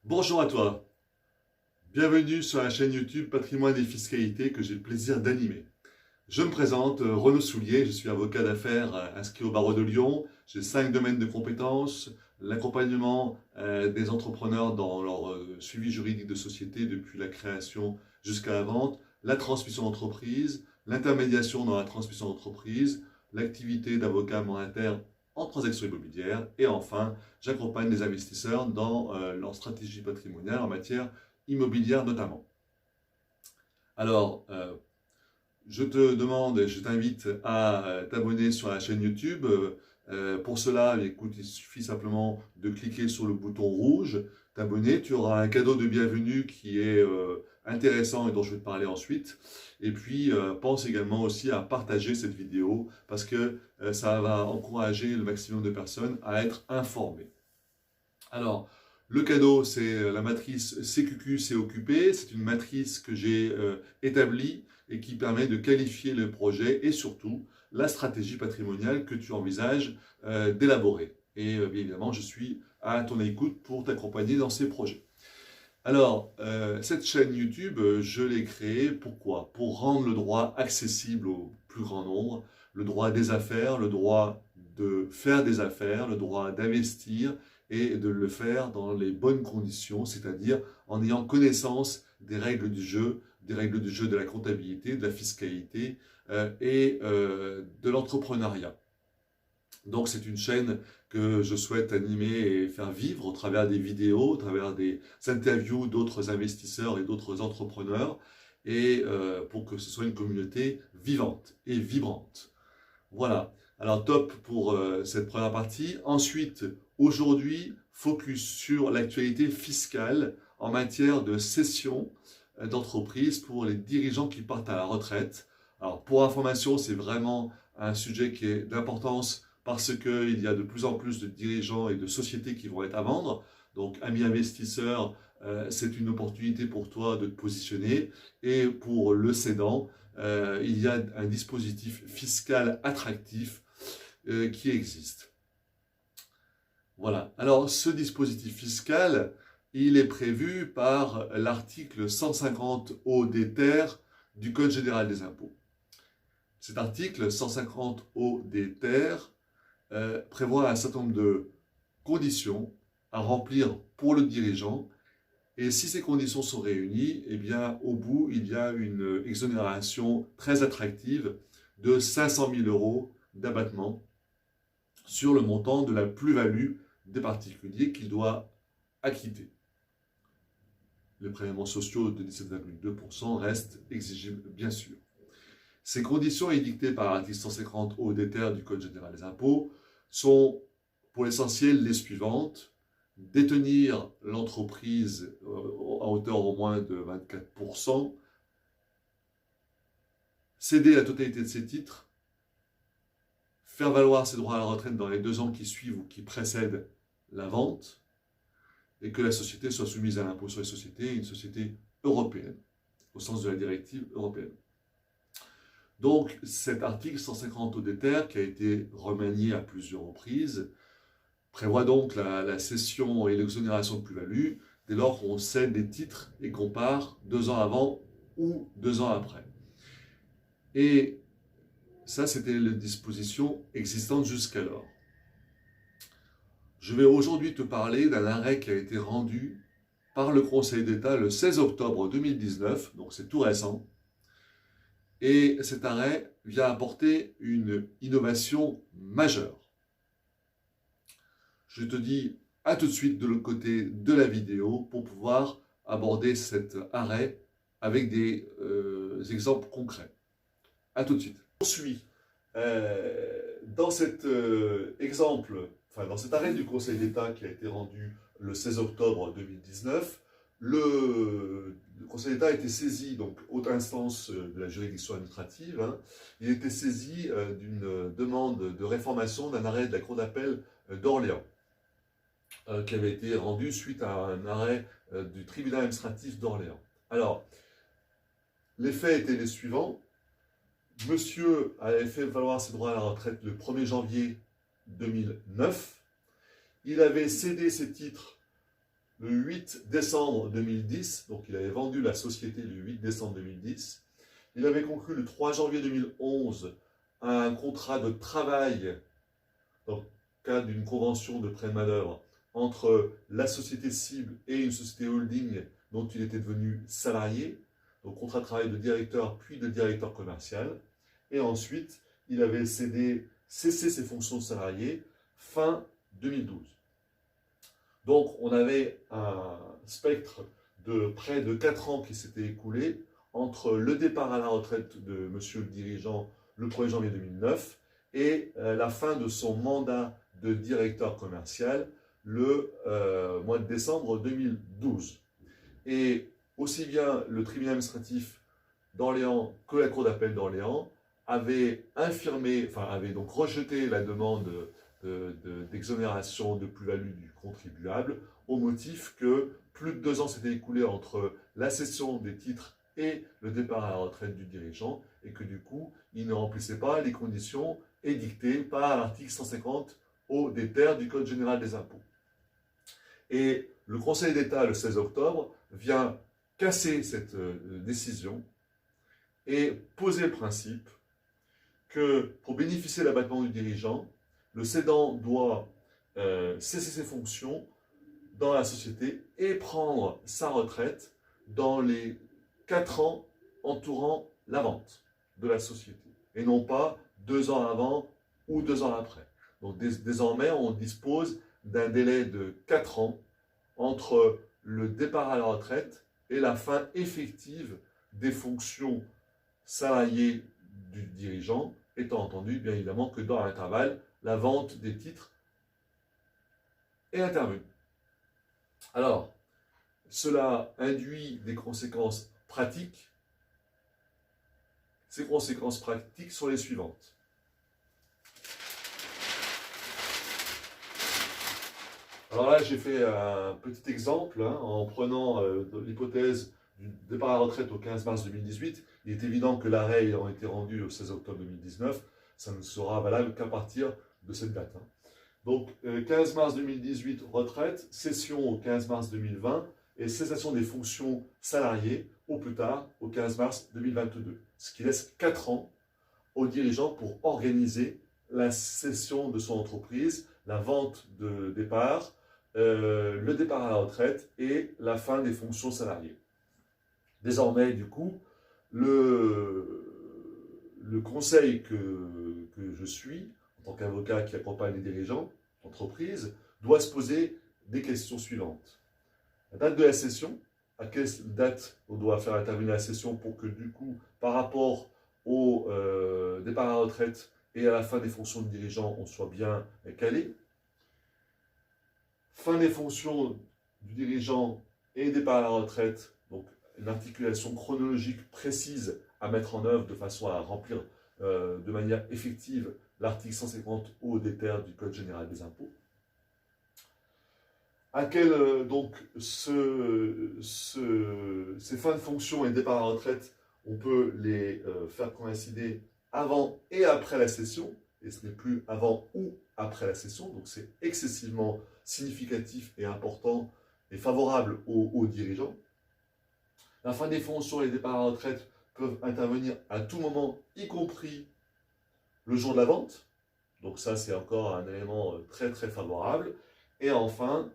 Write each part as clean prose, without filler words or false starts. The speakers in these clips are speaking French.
Bonjour à toi, bienvenue sur la chaîne YouTube Patrimoine et Fiscalité que j'ai le plaisir d'animer. Je me présente, Renaud Soulier, je suis avocat d'affaires inscrit au barreau de Lyon. J'ai 5 domaines de compétences, l'accompagnement des entrepreneurs dans leur suivi juridique de société depuis la création jusqu'à la vente, la transmission d'entreprise, l'intermédiation dans la transmission d'entreprise, l'activité d'avocat mandataire en transaction immobilière et enfin, j'accompagne les investisseurs dans leur stratégie patrimoniale en matière immobilière notamment. Alors, je te demande et je t'invite à t'abonner sur la chaîne YouTube. Pour cela, écoute, il suffit simplement de cliquer sur le bouton rouge, t'abonner. Tu auras un cadeau de bienvenue qui est intéressant et dont je vais te parler ensuite. Et puis, pense également aussi à partager cette vidéo parce que ça va encourager le maximum de personnes à être informées. Alors, le cadeau, c'est la matrice CQQ-COQP. C'est une matrice que j'ai établie et qui permet de qualifier le projet et surtout la stratégie patrimoniale que tu envisages d'élaborer. Et bien évidemment, je suis à ton écoute pour t'accompagner dans ces projets. Alors, cette chaîne YouTube, je l'ai créée, pourquoi? Pour rendre le droit accessible au plus grand nombre, le droit des affaires, le droit de faire des affaires, le droit d'investir et de le faire dans les bonnes conditions, c'est-à-dire en ayant connaissance des règles du jeu, de la comptabilité, de la fiscalité et de l'entrepreneuriat. Donc c'est une chaîne que je souhaite animer et faire vivre au travers des vidéos, au travers des interviews d'autres investisseurs et d'autres entrepreneurs, et pour que ce soit une communauté vivante et vibrante. Voilà, alors top pour cette première partie. Ensuite, aujourd'hui, focus sur l'actualité fiscale en matière de cession d'entreprise pour les dirigeants qui partent à la retraite. Alors pour information, c'est vraiment un sujet qui est d'importance parce qu'il y a de plus en plus de dirigeants et de sociétés qui vont être à vendre. Donc, amis investisseurs, c'est une opportunité pour toi de te positionner. Et pour le cédant, il y a un dispositif fiscal attractif qui existe. Voilà. Alors, ce dispositif fiscal, il est prévu par l'article 150 OD terre du Code général des impôts. Cet article 150 OD terre prévoit un certain nombre de conditions à remplir pour le dirigeant. Et si ces conditions sont réunies, eh bien, au bout, il y a une exonération très attractive de 500 000 € d'abattement sur le montant de la plus-value des particuliers qu'il doit acquitter. Les prélèvements sociaux de 17,2% restent exigibles, bien sûr. Ces conditions édictées par l'article 150 OD terre du Code général des impôts sont pour l'essentiel les suivantes. Détenir l'entreprise à hauteur au moins de 24%, céder la totalité de ses titres, faire valoir ses droits à la retraite dans les 2 ans qui suivent ou qui précèdent la vente, et que la société soit soumise à l'impôt sur les sociétés, une société européenne, au sens de la directive européenne. Donc cet article 150 OD terre, qui a été remanié à plusieurs reprises, prévoit donc la cession et l'exonération de plus-value dès lors qu'on cède des titres et qu'on part 2 ans avant ou 2 ans après. Et ça, c'était les dispositions existantes jusqu'alors. Je vais aujourd'hui te parler d'un arrêt qui a été rendu par le Conseil d'État le 16 octobre 2019, donc c'est tout récent. Et cet arrêt vient apporter une innovation majeure. Je te dis à tout de suite de l'autre côté de la vidéo pour pouvoir aborder cet arrêt avec des exemples concrets. À tout de suite. On suit. Dans cet exemple, enfin dans cet arrêt du Conseil d'État qui a été rendu le 16 octobre 2019, le Conseil d'État a été saisi, donc haute instance de la juridiction administrative, hein, il a été saisi d'une demande de réformation d'un arrêt de la Cour d'appel d'Orléans, qui avait été rendu suite à un arrêt du tribunal administratif d'Orléans. Alors, les faits étaient les suivants. Monsieur avait fait valoir ses droits à la retraite le 1er janvier 2009. Il avait cédé ses titres le 8 décembre 2010, donc il avait vendu la société le 8 décembre 2010. Il avait conclu le 3 janvier 2011 un contrat de travail dans le cadre d'une convention de prêt de main-d'œuvre entre la société cible et une société holding dont il était devenu salarié, donc contrat de travail de directeur puis de directeur commercial. Et ensuite, il avait cessé ses fonctions de salarié fin 2012. Donc, on avait un spectre de près de 4 ans qui s'était écoulé entre le départ à la retraite de monsieur le dirigeant le 1er janvier 2009 et la fin de son mandat de directeur commercial le mois de décembre 2012. Et aussi bien le tribunal administratif d'Orléans que la cour d'appel d'Orléans avaient donc rejeté la demande d'exonération de plus-value du contribuable au motif que plus de 2 ans s'étaient écoulés entre la cession des titres et le départ à la retraite du dirigeant et que du coup, il ne remplissait pas les conditions édictées par l'article 150 au des terres du Code général des impôts. Et le Conseil d'État, le 16 octobre, vient casser cette décision et poser le principe que pour bénéficier de l'abattement du dirigeant, le cédant doit cesser ses fonctions dans la société et prendre sa retraite dans les 4 ans entourant la vente de la société, et non pas 2 ans avant ou 2 ans après. Donc désormais, on dispose d'un délai de 4 ans entre le départ à la retraite et la fin effective des fonctions salariées du dirigeant, étant entendu, bien évidemment, que dans l'intervalle, la vente des titres est intervenue. Alors, cela induit des conséquences pratiques. Ces conséquences pratiques sont les suivantes. Alors là, j'ai fait un petit exemple en prenant l'hypothèse du départ à la retraite au 15 mars 2018. Il est évident que l'arrêt ayant été rendu au 16 octobre 2019, ça ne sera valable qu'à partir de cette date. Donc, 15 mars 2018, retraite, cession au 15 mars 2020 et cessation des fonctions salariées au plus tard au 15 mars 2022. Ce qui laisse 4 ans aux dirigeants pour organiser la cession de son entreprise, la vente de départ, le départ à la retraite et la fin des fonctions salariées. Désormais, du coup, le conseil que je suis, en tant qu'avocat qui accompagne les dirigeants d'entreprise, doit se poser des questions suivantes. La date de la cession, à quelle date on doit faire intervenir la cession pour que, du coup, par rapport au départ à la retraite et à la fin des fonctions de dirigeant, on soit bien calé. Fin des fonctions du dirigeant et départ à la retraite, donc une articulation chronologique précise à mettre en œuvre de façon à remplir de manière effective l'article 150 O des terres du Code général des impôts. À quel donc ces fins de fonction et départ à la retraite, on peut les faire coïncider avant et après la cession, et ce n'est plus avant ou après la cession, donc c'est excessivement significatif et important et favorable aux dirigeants. La fin des fonctions et les départs à la retraite peuvent intervenir à tout moment, y compris le jour de la vente, donc ça c'est encore un élément très très favorable. Et enfin,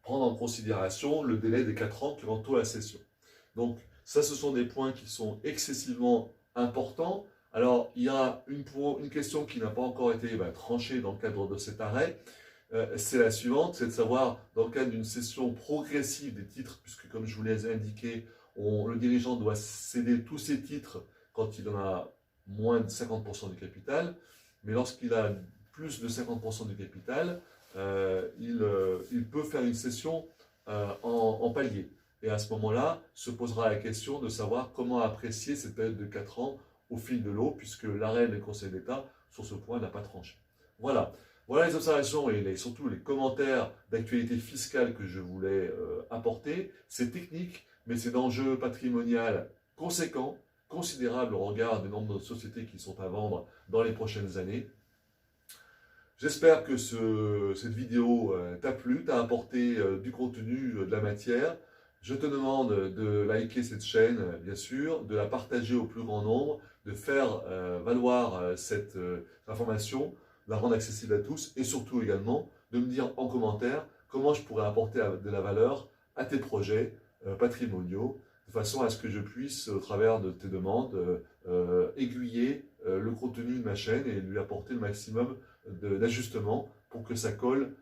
prendre en considération le délai des 4 ans qui entourent la cession. Donc ça, ce sont des points qui sont excessivement importants. Alors, il y a une question qui n'a pas encore été tranchée dans le cadre de cet arrêt. C'est la suivante, c'est de savoir, dans le cadre d'une cession progressive des titres, puisque comme je vous l'ai indiqué, le dirigeant doit céder tous ses titres quand il en a moins de 50% du capital, mais lorsqu'il a plus de 50% du capital, il peut faire une cession en palier. Et à ce moment-là, se posera la question de savoir comment apprécier cette période de 4 ans au fil de l'eau, puisque l'arrêt du Conseil d'État, sur ce point, n'a pas tranché. Voilà. Voilà les observations et surtout les commentaires d'actualité fiscale que je voulais apporter. C'est technique, mais c'est d'enjeux patrimonial conséquents, considérables au regard du nombre de sociétés qui sont à vendre dans les prochaines années. J'espère que cette vidéo t'a plu, t'a apporté du contenu, de la matière. Je te demande de liker cette chaîne, bien sûr, de la partager au plus grand nombre, de faire valoir cette information, de la rendre accessible à tous et surtout également de me dire en commentaire comment je pourrais apporter de la valeur à tes projets patrimoniaux, de façon à ce que je puisse, au travers de tes demandes, aiguiller le contenu de ma chaîne et lui apporter le maximum d'ajustements pour que ça colle